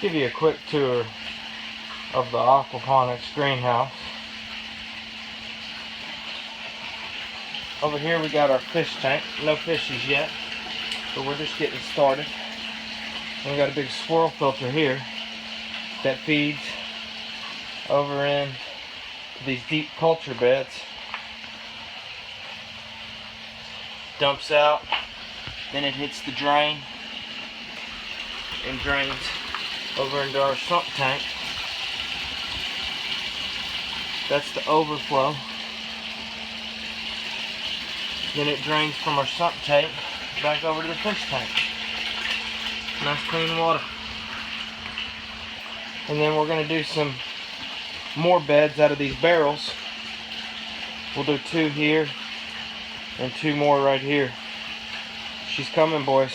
Give you a quick tour of the Aquaponics greenhouse. Over here we got our fish tank. No fishies yet, but we're just getting started. And we got a big swirl filter here that feeds over in these deep culture beds. Dumps out, then it hits the drain and drains over into our sump tank. That's the overflow. Then it drains from our sump tank back over to the fish tank. Nice clean water. And then we're going to do some more beds out of these barrels. We'll do 2 here and 2 more right here. She's coming, boys.